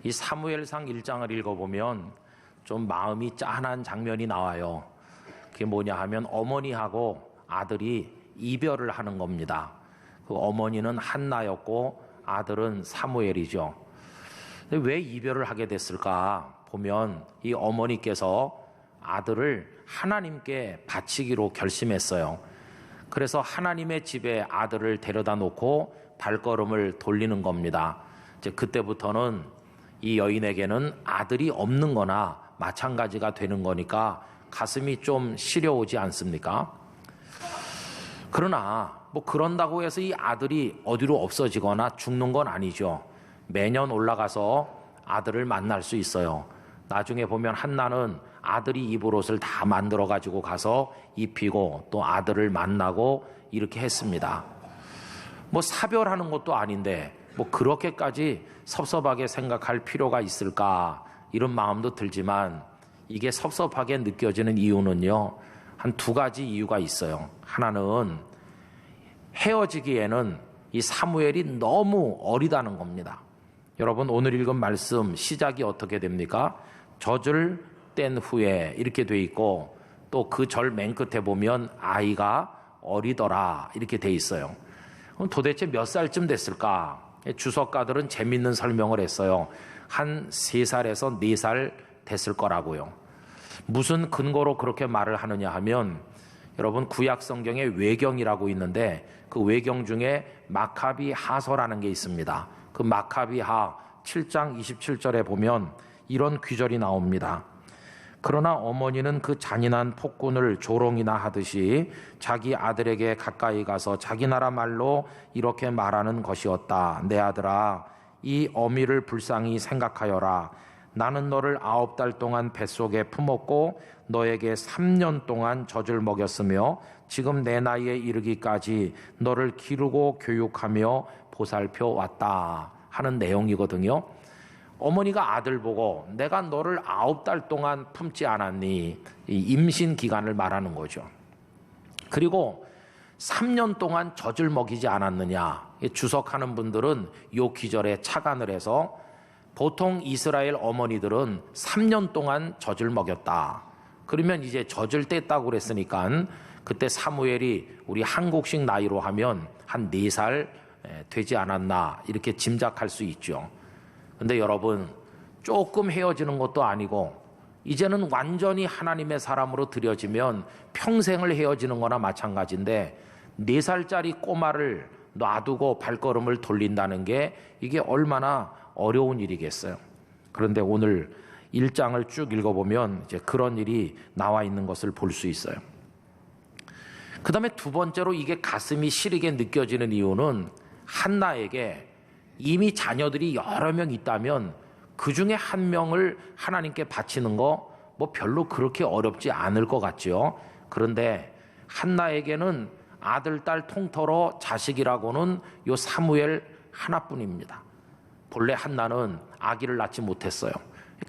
이 사무엘상 1장을 읽어보면 좀 마음이 짠한 장면이 나와요. 그게 뭐냐 하면 어머니하고 아들이 이별을 하는 겁니다. 그 어머니는 한나였고 아들은 사무엘이죠. 근데 왜 이별을 하게 됐을까 보면 이 어머니께서 아들을 하나님께 바치기로 결심했어요. 그래서 하나님의 집에 아들을 데려다 놓고 발걸음을 돌리는 겁니다. 이제 그때부터는 이 여인에게는 아들이 없는 거나 마찬가지가 되는 거니까 가슴이 좀 시려오지 않습니까? 그러나 뭐 그런다고 해서 이 아들이 어디로 없어지거나 죽는 건 아니죠. 매년 올라가서 아들을 만날 수 있어요. 나중에 보면 한나는 아들이 입을 옷을 다 만들어 가지고 가서 입히고 또 아들을 만나고 이렇게 했습니다. 뭐 사별하는 것도 아닌데 뭐 그렇게까지 섭섭하게 생각할 필요가 있을까 이런 마음도 들지만 이게 섭섭하게 느껴지는 이유는요, 한 두 가지 이유가 있어요. 하나는 헤어지기에는 이 사무엘이 너무 어리다는 겁니다. 여러분 오늘 읽은 말씀 시작이 어떻게 됩니까? 젖을 뗀 후에 이렇게 돼 있고 또 그 절 맨 끝에 보면 아이가 어리더라 이렇게 돼 있어요. 그럼 도대체 몇 살쯤 됐을까? 주석가들은 재밌는 설명을 했어요. 한 3살에서 4살 됐을 거라고요. 무슨 근거로 그렇게 말을 하느냐 하면 여러분 구약 성경에 외경이라고 있는데 그 외경 중에 마카비 하서라는 게 있습니다. 그 마카비 하 7장 27절에 보면 이런 귀절이 나옵니다. 그러나 어머니는 그 잔인한 폭군을 조롱이나 하듯이 자기 아들에게 가까이 가서 자기 나라 말로 이렇게 말하는 것이었다. 내 아들아, 이 어미를 불쌍히 생각하여라. 나는 너를 9달 동안 뱃속에 품었고 너에게 3년 동안 젖을 먹였으며 지금 내 나이에 이르기까지 너를 기르고 교육하며 보살펴 왔다 하는 내용이거든요. 어머니가 아들 보고 내가 너를 9달 동안 품지 않았니? 이 임신 기간을 말하는 거죠. 그리고 3년 동안 젖을 먹이지 않았느냐? 주석하는 분들은 요 기절에 착안을 해서 보통 이스라엘 어머니들은 3년 동안 젖을 먹였다. 그러면 이제 젖을 뗐다고 그랬으니까 그때 사무엘이 우리 한국식 나이로 하면 한 4살 되지 않았나 이렇게 짐작할 수 있죠. 근데 여러분 조금 헤어지는 것도 아니고 이제는 완전히 하나님의 사람으로 들여지면 평생을 헤어지는 거나 마찬가지인데 4살짜리 꼬마를 놔두고 발걸음을 돌린다는 게 이게 얼마나 어려운 일이겠어요. 그런데 오늘 1장을 쭉 읽어보면 이제 그런 일이 나와 있는 것을 볼 수 있어요. 그 다음에 두 번째로 이게 가슴이 시리게 느껴지는 이유는 한나에게 이미 자녀들이 여러 명 있다면 그 중에 한 명을 하나님께 바치는 거 뭐 별로 그렇게 어렵지 않을 것 같죠. 그런데 한나에게는 아들, 딸 통틀어 자식이라고는 요 사무엘 하나뿐입니다. 본래 한나는 아기를 낳지 못했어요.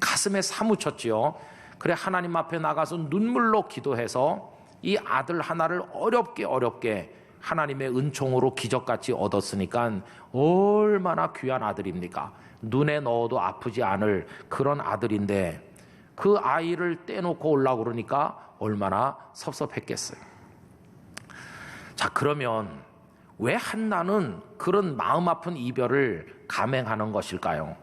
가슴에 사무쳤지요. 그래 하나님 앞에 나가서 눈물로 기도해서 이 아들 하나를 어렵게 하나님의 은총으로 기적같이 얻었으니까 얼마나 귀한 아들입니까? 눈에 넣어도 아프지 않을 그런 아들인데 그 아이를 떼놓고 오려고 그러니까 얼마나 섭섭했겠어요. 자, 그러면 왜 한나는 그런 마음 아픈 이별을 감행하는 것일까요?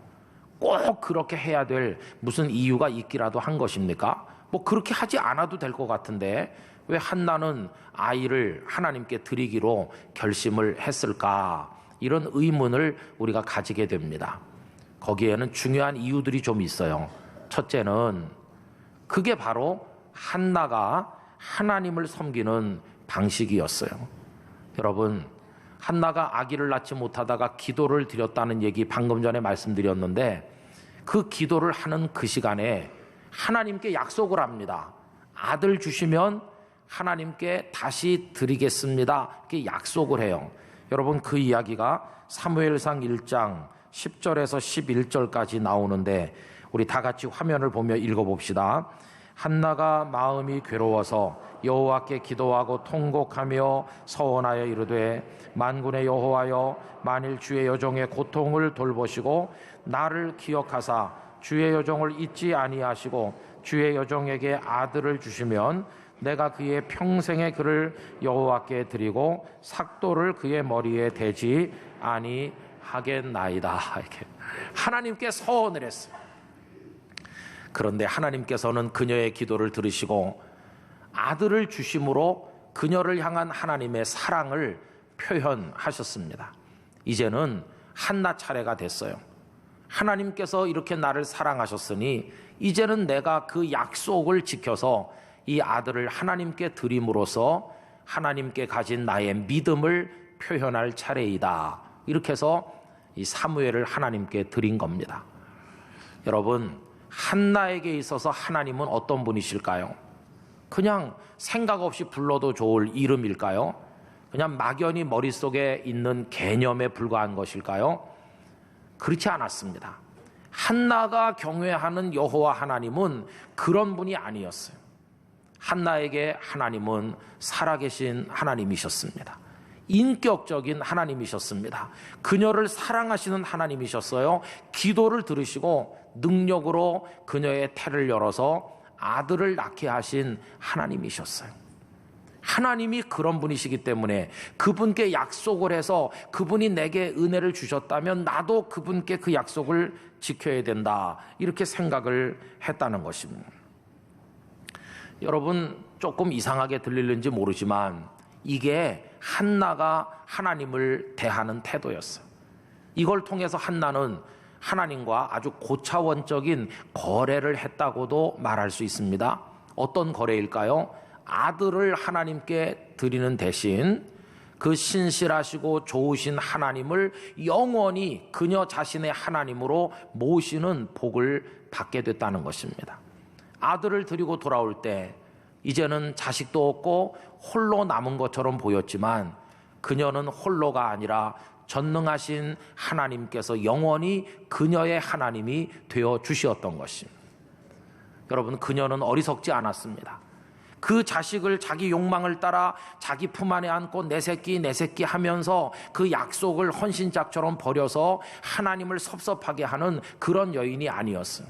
꼭 그렇게 해야 될 무슨 이유가 있기라도 한 것입니까? 뭐 그렇게 하지 않아도 될 것 같은데 왜 한나는 아이를 하나님께 드리기로 결심을 했을까? 이런 의문을 우리가 가지게 됩니다. 거기에는 중요한 이유들이 좀 있어요. 첫째는 그게 바로 한나가 하나님을 섬기는 방식이었어요. 여러분, 한나가 아기를 낳지 못하다가 기도를 드렸다는 얘기 방금 전에 말씀드렸는데 그 기도를 하는 그 시간에 하나님께 약속을 합니다. 아들 주시면 하나님께 다시 드리겠습니다. 이렇게 약속을 해요. 여러분 그 이야기가 사무엘상 1장 10절에서 11절까지 나오는데 우리 다 같이 화면을 보며 읽어봅시다. 한나가 마음이 괴로워서 여호와께 기도하고 통곡하며 서원하여 이르되 만군의 여호와여 만일 주의 여종의 고통을 돌보시고 나를 기억하사 주의 여종을 잊지 아니하시고 주의 여종에게 아들을 주시면 내가 그의 평생의 그를 여호와께 드리고 삭도를 그의 머리에 대지 아니하겠나이다. 이렇게 하나님께 서원을 했어요. 그런데 하나님께서는 그녀의 기도를 들으시고 아들을 주심으로 그녀를 향한 하나님의 사랑을 표현하셨습니다. 이제는 한나 차례가 됐어요. 하나님께서 이렇게 나를 사랑하셨으니 이제는 내가 그 약속을 지켜서 이 아들을 하나님께 드림으로써 하나님께 가진 나의 믿음을 표현할 차례이다. 이렇게 해서 이 사무엘을 하나님께 드린 겁니다. 여러분, 한나에게 있어서 하나님은 어떤 분이실까요? 그냥 생각 없이 불러도 좋을 이름일까요? 그냥 막연히 머릿속에 있는 개념에 불과한 것일까요? 그렇지 않았습니다. 한나가 경외하는 여호와 하나님은 그런 분이 아니었어요. 한나에게 하나님은 살아계신 하나님이셨습니다. 인격적인 하나님이셨습니다. 그녀를 사랑하시는 하나님이셨어요. 기도를 들으시고 능력으로 그녀의 태를 열어서 아들을 낳게 하신 하나님이셨어요. 하나님이 그런 분이시기 때문에 그분께 약속을 해서 그분이 내게 은혜를 주셨다면 나도 그분께 그 약속을 지켜야 된다. 이렇게 생각을 했다는 것입니다. 여러분, 조금 이상하게 들릴는지 모르지만 이게 한나가 하나님을 대하는 태도였어요. 이걸 통해서 한나는 하나님과 아주 고차원적인 거래를 했다고도 말할 수 있습니다. 어떤 거래일까요? 아들을 하나님께 드리는 대신 그 신실하시고 좋으신 하나님을 영원히 그녀 자신의 하나님으로 모시는 복을 받게 됐다는 것입니다. 아들을 드리고 돌아올 때 이제는 자식도 없고 홀로 남은 것처럼 보였지만 그녀는 홀로가 아니라 전능하신 하나님께서 영원히 그녀의 하나님이 되어 주시었던 것입니다. 여러분, 그녀는 어리석지 않았습니다. 그 자식을 자기 욕망을 따라 자기 품 안에 안고 내 새끼 하면서 그 약속을 헌신짝처럼 버려서 하나님을 섭섭하게 하는 그런 여인이 아니었어요.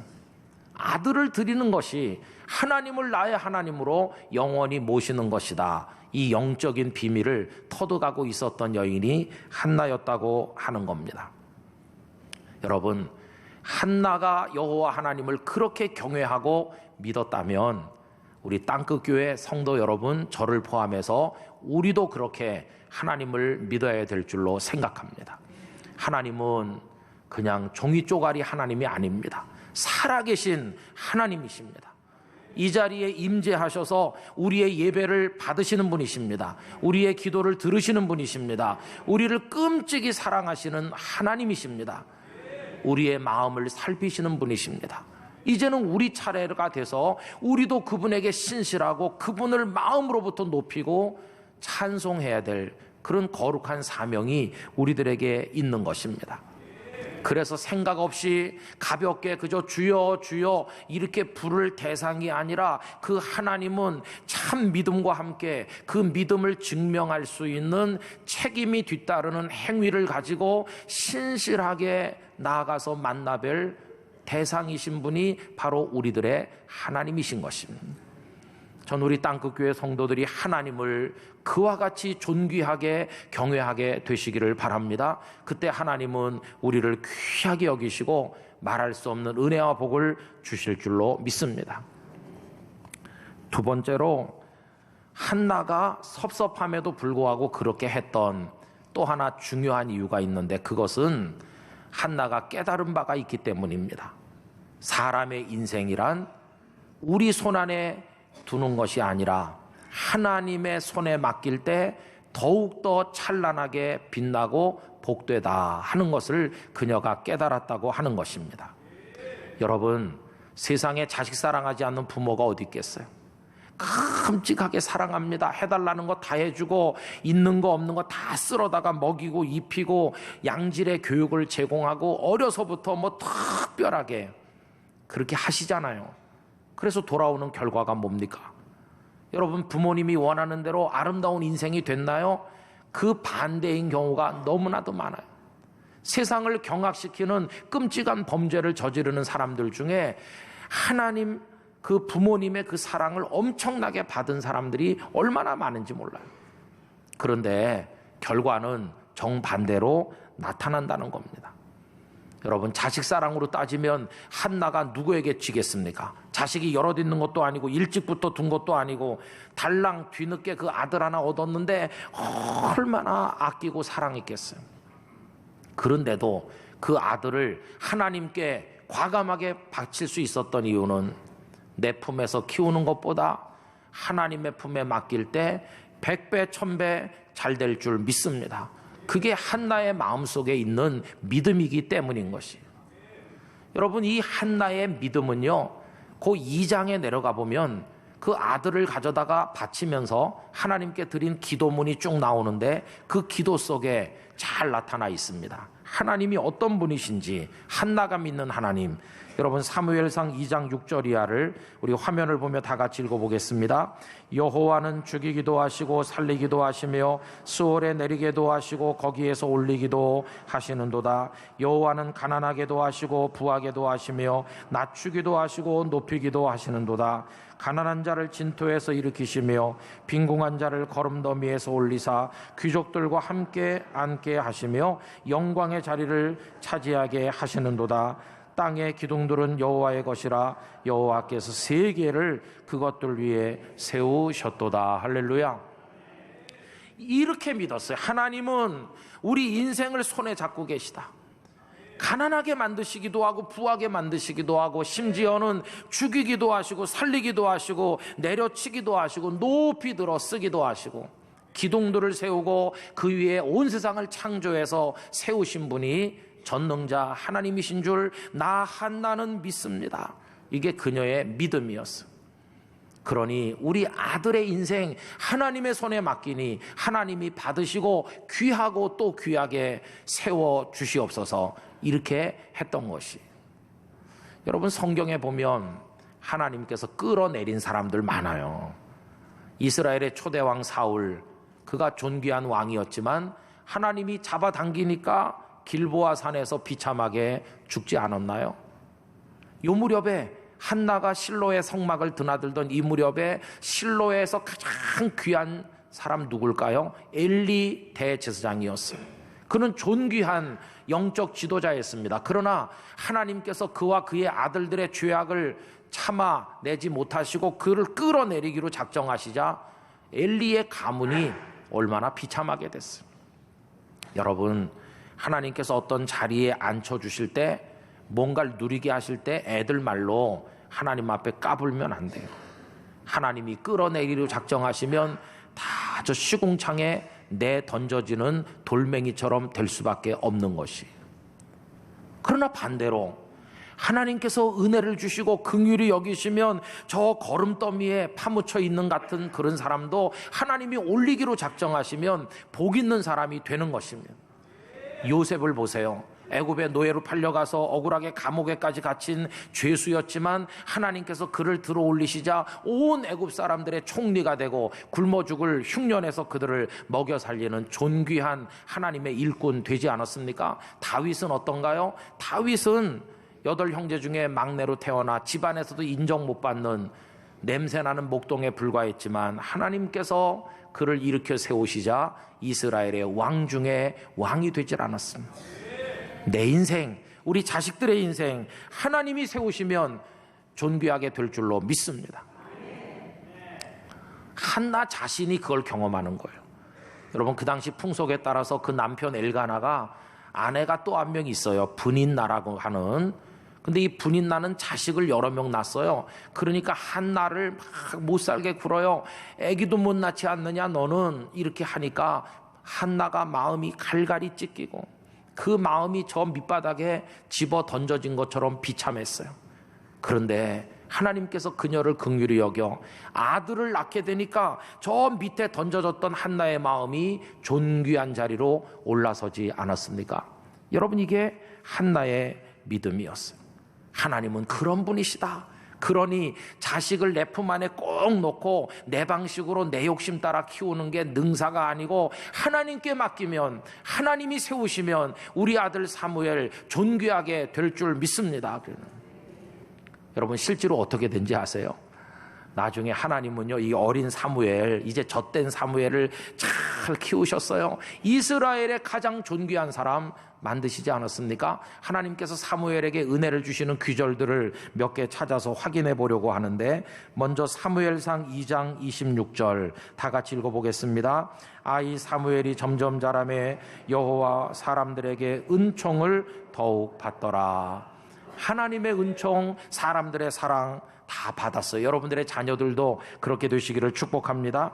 아들을 드리는 것이 하나님을 나의 하나님으로 영원히 모시는 것이다. 이 영적인 비밀을 터득하고 있었던 여인이 한나였다고 하는 겁니다. 여러분, 한나가 여호와 하나님을 그렇게 경외하고 믿었다면 우리 땅끝교회 성도 여러분, 저를 포함해서 우리도 그렇게 하나님을 믿어야 될 줄로 생각합니다. 하나님은 그냥 종이 쪼가리 하나님이 아닙니다. 살아계신 하나님이십니다. 이 자리에 임재하셔서 우리의 예배를 받으시는 분이십니다. 우리의 기도를 들으시는 분이십니다. 우리를 끔찍이 사랑하시는 하나님이십니다. 우리의 마음을 살피시는 분이십니다. 이제는 우리 차례가 돼서 우리도 그분에게 신실하고 그분을 마음으로부터 높이고 찬송해야 될 그런 거룩한 사명이 우리들에게 있는 것입니다. 그래서 생각 없이 가볍게 그저 주여 주여 이렇게 부를 대상이 아니라 그 하나님은 참 믿음과 함께 그 믿음을 증명할 수 있는 책임이 뒤따르는 행위를 가지고 신실하게 나아가서 만나뵐 대상이신 분이 바로 우리들의 하나님이신 것입니다. 전 우리 땅끝교회 성도들이 하나님을 그와 같이 존귀하게 경외하게 되시기를 바랍니다. 그때 하나님은 우리를 귀하게 여기시고 말할 수 없는 은혜와 복을 주실 줄로 믿습니다. 두 번째로, 한나가 섭섭함에도 불구하고 그렇게 했던 또 하나 중요한 이유가 있는데 그것은 한나가 깨달은 바가 있기 때문입니다. 사람의 인생이란 우리 손 안에 두는 것이 아니라 하나님의 손에 맡길 때 더욱더 찬란하게 빛나고 복되다 하는 것을 그녀가 깨달았다고 하는 것입니다. 여러분, 세상에 자식 사랑하지 않는 부모가 어디 있겠어요? 끔찍하게 사랑합니다. 해달라는 거 다 해주고 있는 거 없는 거 다 쓸어다가 먹이고 입히고 양질의 교육을 제공하고 어려서부터 뭐 특별하게 그렇게 하시잖아요. 그래서 돌아오는 결과가 뭡니까? 여러분, 부모님이 원하는 대로 아름다운 인생이 됐나요? 그 반대인 경우가 너무나도 많아요. 세상을 경악시키는 끔찍한 범죄를 저지르는 사람들 중에 하나님, 그 부모님의 그 사랑을 엄청나게 받은 사람들이 얼마나 많은지 몰라요. 그런데 결과는 정반대로 나타난다는 겁니다. 여러분, 자식 사랑으로 따지면 한나가 누구에게 지겠습니까? 자식이 여럿 있는 것도 아니고 일찍부터 둔 것도 아니고 달랑 뒤늦게 그 아들 하나 얻었는데 얼마나 아끼고 사랑했겠어요. 그런데도 그 아들을 하나님께 과감하게 바칠 수 있었던 이유는 내 품에서 키우는 것보다 하나님의 품에 맡길 때 100배, 1000배 잘 될 줄 믿습니다. 그게 한나의 마음속에 있는 믿음이기 때문인 것이에요. 여러분, 이 한나의 믿음은요, 그 2장에 내려가 보면 그 아들을 가져다가 바치면서 하나님께 드린 기도문이 쭉 나오는데 그 기도 속에 잘 나타나 있습니다. 하나님이 어떤 분이신지, 한나가 믿는 하나님. 여러분, 사무엘상 2장 6절 이하를 우리 화면을 보며 다 같이 읽어보겠습니다. 여호와는 죽이기도 하시고 살리기도 하시며 수월에 내리게도 하시고 거기에서 올리기도 하시는도다. 여호와는 가난하게도 하시고 부하게도 하시며 낮추기도 하시고 높이기도 하시는도다. 가난한 자를 진토에서 일으키시며 빈궁한 자를 거름더미에서 올리사 귀족들과 함께 앉게 하시며 영광의 자리를 차지하게 하시는도다. 땅의 기둥들은 여호와의 것이라 여호와께서 세계를 그것들 위에 세우셨도다. 할렐루야. 이렇게 믿었어요. 하나님은 우리 인생을 손에 잡고 계시다. 가난하게 만드시기도 하고 부하게 만드시기도 하고 심지어는 죽이기도 하시고 살리기도 하시고 내려치기도 하시고 높이 들어 쓰기도 하시고 기둥들을 세우고 그 위에 온 세상을 창조해서 세우신 분이 전능자 하나님이신 줄 나 한나는 믿습니다. 이게 그녀의 믿음이었어요. 그러니 우리 아들의 인생 하나님의 손에 맡기니 하나님이 받으시고 귀하고 또 귀하게 세워 주시옵소서, 이렇게 했던 것이. 여러분, 성경에 보면 하나님께서 끌어내린 사람들 많아요. 이스라엘의 초대왕 사울, 그가 존귀한 왕이었지만 하나님이 잡아당기니까 길보아 산에서 비참하게 죽지 않았나요? 요 무렵에 한나가 실로의 성막을 드나들던 이 무렵에 실로에서 가장 귀한 사람 누굴까요? 엘리 대제사장이었어요. 그는 존귀한 영적 지도자였습니다. 그러나 하나님께서 그와 그의 아들들의 죄악을 참아내지 못하시고 그를 끌어내리기로 작정하시자 엘리의 가문이 얼마나 비참하게 됐어요. 여러분, 하나님께서 어떤 자리에 앉혀주실 때, 뭔가를 누리게 하실 때 애들 말로 하나님 앞에 까불면 안 돼요. 하나님이 끌어내리기로 작정하시면 다 저 시궁창에 내 던져지는 돌멩이처럼 될 수밖에 없는 것이. 그러나 반대로 하나님께서 은혜를 주시고 긍휼히 여기시면 저 거름더미에 파묻혀 있는 같은 그런 사람도 하나님이 올리기로 작정하시면 복 있는 사람이 되는 것입니다. 요셉을 보세요. 애굽의 노예로 팔려가서 억울하게 감옥에까지 갇힌 죄수였지만 하나님께서 그를 들어 올리시자 온 애굽 사람들의 총리가 되고 굶어 죽을 흉년에서 그들을 먹여 살리는 존귀한 하나님의 일꾼 되지 않았습니까? 다윗은 어떤가요? 다윗은 8 형제 중에 막내로 태어나 집안에서도 인정 못 받는 냄새나는 목동에 불과했지만 하나님께서 그를 일으켜 세우시자 이스라엘의 왕 중에 왕이 되질 않았습니다. 내 인생, 우리 자식들의 인생 하나님이 세우시면 존귀하게 될 줄로 믿습니다. 한나 자신이 그걸 경험하는 거예요. 여러분, 그 당시 풍속에 따라서 그 남편 엘가나가 아내가 또 한 명 있어요. 분인나라고 하는. 근데 이 분인나는 자식을 여러 명 낳았어요. 그러니까 한나를 막 못살게 굴어요. 애기도 못 낳지 않느냐 너는, 이렇게 하니까 한나가 마음이 갈갈이 찢기고 그 마음이 저 밑바닥에 집어 던져진 것처럼 비참했어요. 그런데 하나님께서 그녀를 긍휼히 여겨 아들을 낳게 되니까 저 밑에 던져졌던 한나의 마음이 존귀한 자리로 올라서지 않았습니까? 여러분, 이게 한나의 믿음이었어요. 하나님은 그런 분이시다. 그러니 자식을 내 품 안에 꼭 놓고 내 방식으로 내 욕심 따라 키우는 게 능사가 아니고 하나님께 맡기면, 하나님이 세우시면 우리 아들 사무엘 존귀하게 될 줄 믿습니다. 여러분 실제로 어떻게 된지 아세요? 나중에 하나님은요, 이 어린 사무엘, 이제 젖된 사무엘을 잘 키우셨어요. 이스라엘의 가장 존귀한 사람 만드시지 않았습니까? 하나님께서 사무엘에게 은혜를 주시는 귀절들을 몇 개 찾아서 확인해 보려고 하는데, 먼저 사무엘상 2장 26절 다 같이 읽어보겠습니다. 아이 사무엘이 점점 자라매 여호와 사람들에게 은총을 더욱 받더라. 하나님의 은총, 사람들의 사랑 다 받았어요. 여러분들의 자녀들도 그렇게 되시기를 축복합니다.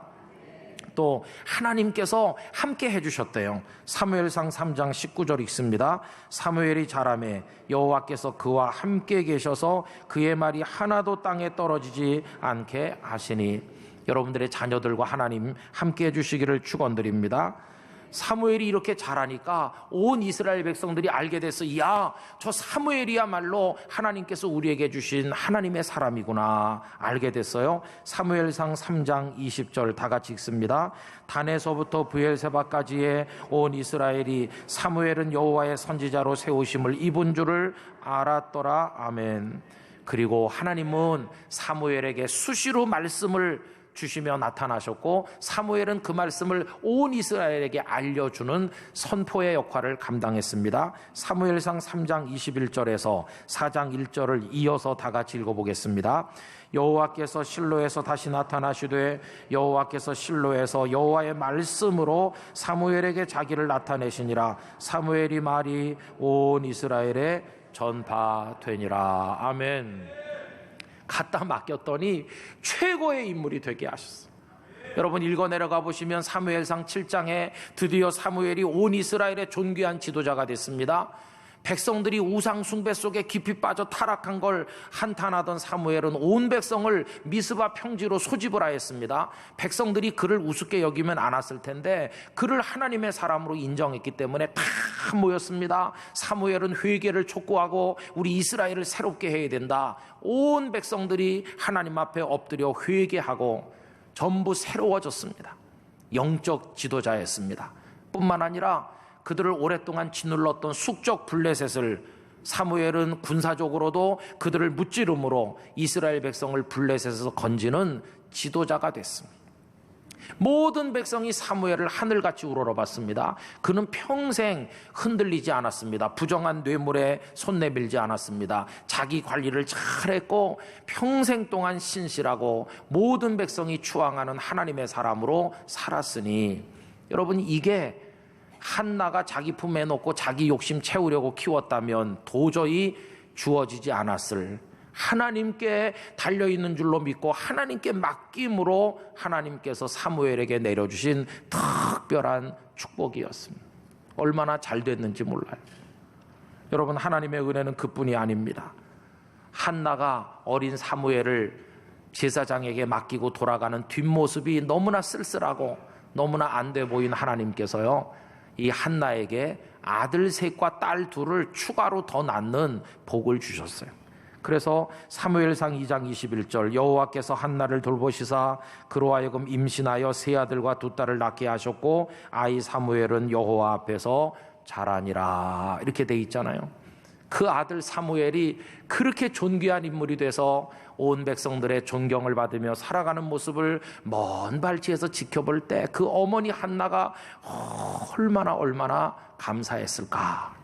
또 하나님께서 함께 해주셨대요. 사무엘상 3장 19절 읽습니다. 사무엘이 자라매 여호와께서 그와 함께 계셔서 그의 말이 하나도 땅에 떨어지지 않게 하시니, 여러분들의 자녀들과 하나님 함께 해주시기를 축원드립니다. 사무엘이 이렇게 자라니까 온 이스라엘 백성들이 알게 됐어. 야, 저 사무엘이야말로 하나님께서 우리에게 주신 하나님의 사람이구나 알게 됐어요. 사무엘상 3장 20절 다 같이 읽습니다. 단에서부터 브엘세바까지의 온 이스라엘이 사무엘은 여호와의 선지자로 세우심을 입은 줄을 알았더라. 아멘. 그리고 하나님은 사무엘에게 수시로 말씀을 주시며 나타나셨고, 사무엘은 그 말씀을 온 이스라엘에게 알려주는 선포의 역할을 감당했습니다. 사무엘상 3장 21절에서 4장 1절을 이어서 다 같이 읽어보겠습니다. 여호와께서 실로에서 다시 나타나시되 여호와께서 실로에서 여호와의 말씀으로 사무엘에게 자기를 나타내시니라. 사무엘이 말이 온 이스라엘에 전파되니라. 아멘. 갖다 맡겼더니 최고의 인물이 되게 하셨어요. 여러분 읽어 내려가 보시면 사무엘상 7장에 드디어 사무엘이 온 이스라엘의 존귀한 지도자가 됐습니다. 백성들이 우상 숭배 속에 깊이 빠져 타락한 걸 한탄하던 사무엘은 온 백성을 미스바 평지로 소집을 하였습니다. 백성들이 그를 우습게 여기면 않았을 텐데 그를 하나님의 사람으로 인정했기 때문에 다 모였습니다. 사무엘은 회개를 촉구하고 우리 이스라엘을 새롭게 해야 된다. 온 백성들이 하나님 앞에 엎드려 회개하고 전부 새로워졌습니다. 영적 지도자였습니다. 뿐만 아니라 그들을 오랫동안 짓눌렀던 숙적 블레셋을 사무엘은 군사적으로도 그들을 무찌름으로 이스라엘 백성을 블레셋에서 건지는 지도자가 됐습니다. 모든 백성이 사무엘을 하늘같이 우러러봤습니다. 그는 평생 흔들리지 않았습니다. 부정한 뇌물에 손 내밀지 않았습니다. 자기 관리를 잘했고 평생 동안 신실하고 모든 백성이 추앙하는 하나님의 사람으로 살았으니, 여러분 이게 한나가 자기 품에 놓고 자기 욕심 채우려고 키웠다면 도저히 주어지지 않았을, 하나님께 달려있는 줄로 믿고 하나님께 맡김으로 하나님께서 사무엘에게 내려주신 특별한 축복이었습니다. 얼마나 잘 됐는지 몰라요. 여러분 하나님의 은혜는 그뿐이 아닙니다. 한나가 어린 사무엘을 제사장에게 맡기고 돌아가는 뒷모습이 너무나 쓸쓸하고 너무나 안 돼 보인 하나님께서요, 이 한나에게 아들 셋과 딸 둘을 추가로 더 낳는 복을 주셨어요. 그래서 사무엘상 2장 21절 여호와께서 한나를 돌보시사 그로 하여금 임신하여 세 아들과 두 딸을 낳게 하셨고 아이 사무엘은 여호와 앞에서 자라니라, 이렇게 돼 있잖아요. 그 아들 사무엘이 그렇게 존귀한 인물이 돼서 온 백성들의 존경을 받으며 살아가는 모습을 먼 발치에서 지켜볼 때 그 어머니 한나가 얼마나 감사했을까.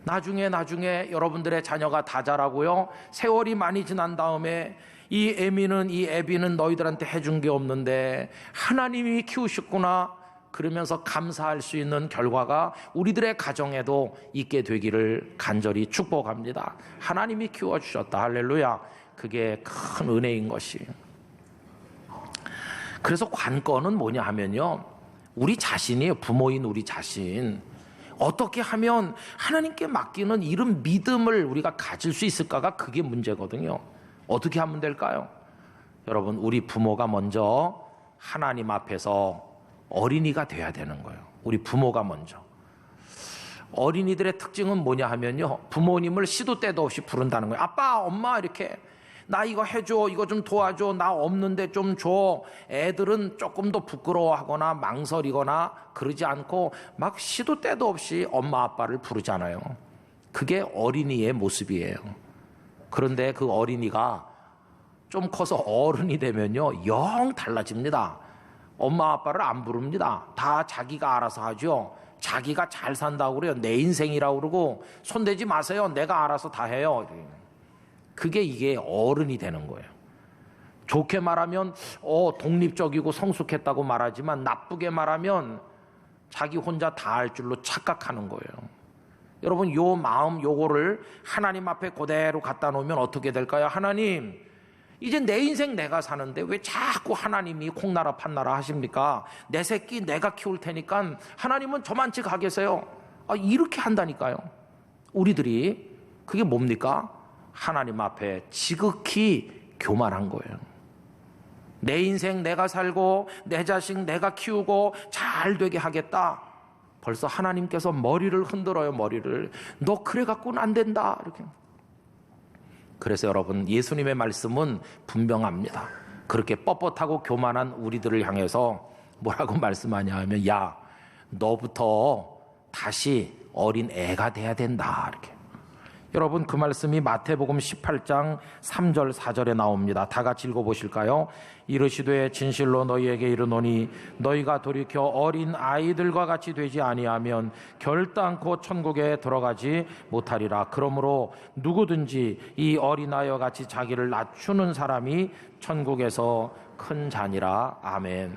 나중에 여러분들의 자녀가 다 자라고요, 세월이 많이 지난 다음에 이 애비는 너희들한테 해준 게 없는데 하나님이 키우셨구나 그러면서 감사할 수 있는 결과가 우리들의 가정에도 있게 되기를 간절히 축복합니다. 하나님이 키워주셨다. 할렐루야. 그게 큰 은혜인 것이에요. 그래서 관건은 뭐냐 하면요, 우리 자신이에요. 부모인 우리 자신. 어떻게 하면 하나님께 맡기는 이런 믿음을 우리가 가질 수 있을까가 그게 문제거든요. 어떻게 하면 될까요? 여러분 우리 부모가 먼저 하나님 앞에서 어린이가 돼야 되는 거예요. 우리 부모가 먼저. 어린이들의 특징은 뭐냐 하면요, 부모님을 시도 때도 없이 부른다는 거예요. 아빠, 엄마, 이렇게 나 이거 해줘, 이거 좀 도와줘, 나 없는데 좀 줘. 애들은 조금 더 부끄러워하거나 망설이거나 그러지 않고 막 시도 때도 없이 엄마 아빠를 부르잖아요. 그게 어린이의 모습이에요. 그런데 그 어린이가 좀 커서 어른이 되면요, 영 달라집니다. 엄마 아빠를 안 부릅니다. 다 자기가 알아서 하죠. 자기가 잘 산다고 그래요. 내 인생이라고 그러고 손대지 마세요. 내가 알아서 다 해요. 그게 이게 어른이 되는 거예요. 좋게 말하면 독립적이고 성숙했다고 말하지만 나쁘게 말하면 자기 혼자 다 할 줄로 착각하는 거예요. 여러분, 요 마음 요거를 하나님 앞에 그대로 갖다 놓으면 어떻게 될까요? 하나님, 이제 내 인생 내가 사는데 왜 자꾸 하나님이 콩나라 판나라 하십니까? 내 새끼 내가 키울 테니까 하나님은 저만치 가 계세요. 이렇게 한다니까요. 우리들이 그게 뭡니까? 하나님 앞에 지극히 교만한 거예요. 내 인생 내가 살고 내 자식 내가 키우고 잘 되게 하겠다. 벌써 하나님께서 머리를 흔들어요. 머리를. 너 그래 갖고는 안 된다. 이렇게. 그래서 여러분, 예수님의 말씀은 분명합니다. 그렇게 뻣뻣하고 교만한 우리들을 향해서 뭐라고 말씀하냐 하면, 야, 너부터 다시 어린 애가 돼야 된다. 이렇게. 여러분, 그 말씀이 마태복음 18장 3절 4절에 나옵니다. 다 같이 읽어보실까요? 이르시되 진실로 너희에게 이르노니 너희가 돌이켜 어린 아이들과 같이 되지 아니하면 결단코 천국에 들어가지 못하리라. 그러므로 누구든지 이 어린아이와 같이 자기를 낮추는 사람이 천국에서 큰 자니라. 아멘.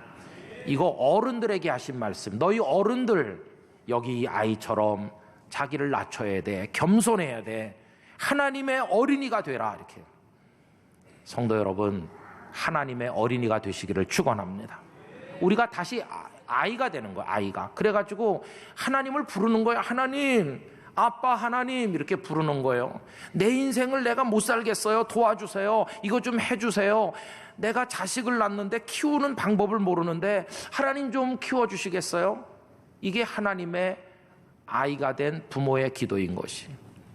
이거 어른들에게 하신 말씀. 너희 어른들 여기 이 아이처럼 자기를 낮춰야 돼. 겸손해야 돼. 하나님의 어린이가 되라. 이렇게. 성도 여러분, 하나님의 어린이가 되시기를 축원합니다. 우리가 다시 아이가 되는 거야. 아이가. 그래가지고 하나님을 부르는 거야. 하나님, 아빠, 하나님 이렇게 부르는 거예요. 내 인생을 내가 못 살겠어요. 도와주세요. 이거 좀 해주세요. 내가 자식을 낳는데 키우는 방법을 모르는데 하나님 좀 키워주시겠어요? 이게 하나님의 아이가 된 부모의 기도인 것이.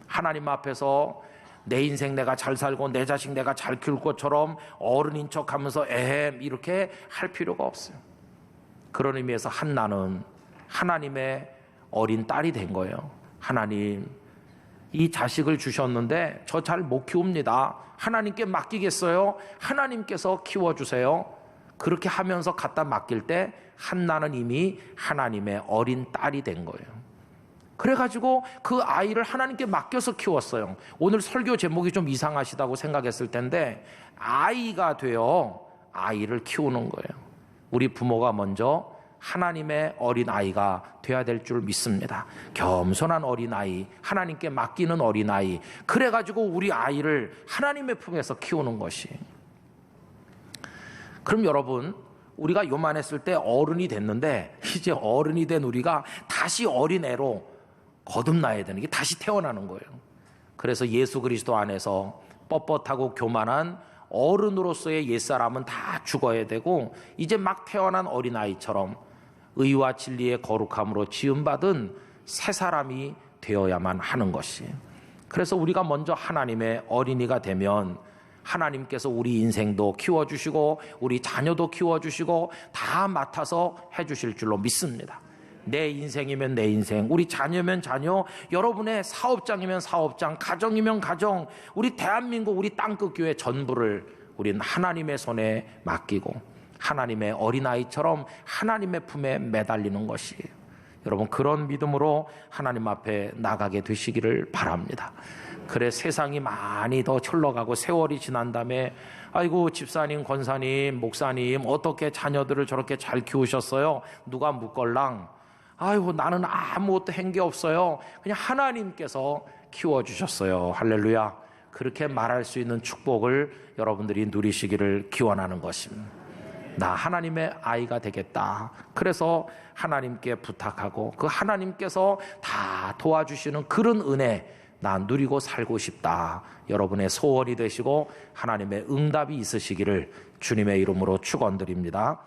하나님 앞에서 내 인생 내가 잘 살고 내 자식 내가 잘 키울 것처럼 어른인 척하면서 에헴 이렇게 할 필요가 없어요. 그런 의미에서 한나는 하나님의 어린 딸이 된 거예요. 하나님, 이 자식을 주셨는데 저 잘 못 키웁니다. 하나님께 맡기겠어요? 하나님께서 키워주세요. 그렇게 하면서 갖다 맡길 때 한나는 이미 하나님의 어린 딸이 된 거예요. 그래가지고 그 아이를 하나님께 맡겨서 키웠어요. 오늘 설교 제목이 좀 이상하시다고 생각했을 텐데 아이가 되어 아이를 키우는 거예요. 우리 부모가 먼저 하나님의 어린아이가 돼야 될 줄 믿습니다. 겸손한 어린아이, 하나님께 맡기는 어린아이. 그래가지고 우리 아이를 하나님의 품에서 키우는 것이. 그럼 여러분, 우리가 요만했을 때 어른이 됐는데 이제 어른이 된 우리가 다시 어린애로 거듭나야 되는 게 다시 태어나는 거예요. 그래서 예수 그리스도 안에서 뻣뻣하고 교만한 어른으로서의 옛사람은 다 죽어야 되고 이제 막 태어난 어린아이처럼 의와 진리의 거룩함으로 지음받은 새 사람이 되어야만 하는 것이. 그래서 우리가 먼저 하나님의 어린이가 되면 하나님께서 우리 인생도 키워주시고 우리 자녀도 키워주시고 다 맡아서 해주실 줄로 믿습니다. 내 인생이면 내 인생, 우리 자녀면 자녀, 여러분의 사업장이면 사업장, 가정이면 가정, 우리 대한민국, 우리 땅끝 교회 전부를 우리는 하나님의 손에 맡기고 하나님의 어린아이처럼 하나님의 품에 매달리는 것이에요. 여러분, 그런 믿음으로 하나님 앞에 나가게 되시기를 바랍니다. 그래, 세상이 많이 더 흘러가고 세월이 지난 다음에 아이고 집사님, 권사님, 목사님 어떻게 자녀들을 저렇게 잘 키우셨어요? 누가 묻걸랑? 아이고 나는 아무것도 한 게 없어요. 그냥 하나님께서 키워주셨어요. 할렐루야. 그렇게 말할 수 있는 축복을 여러분들이 누리시기를 기원하는 것입니다. 나 하나님의 아이가 되겠다. 그래서 하나님께 부탁하고 그 하나님께서 다 도와주시는 그런 은혜 나 누리고 살고 싶다. 여러분의 소원이 되시고 하나님의 응답이 있으시기를 주님의 이름으로 축원드립니다.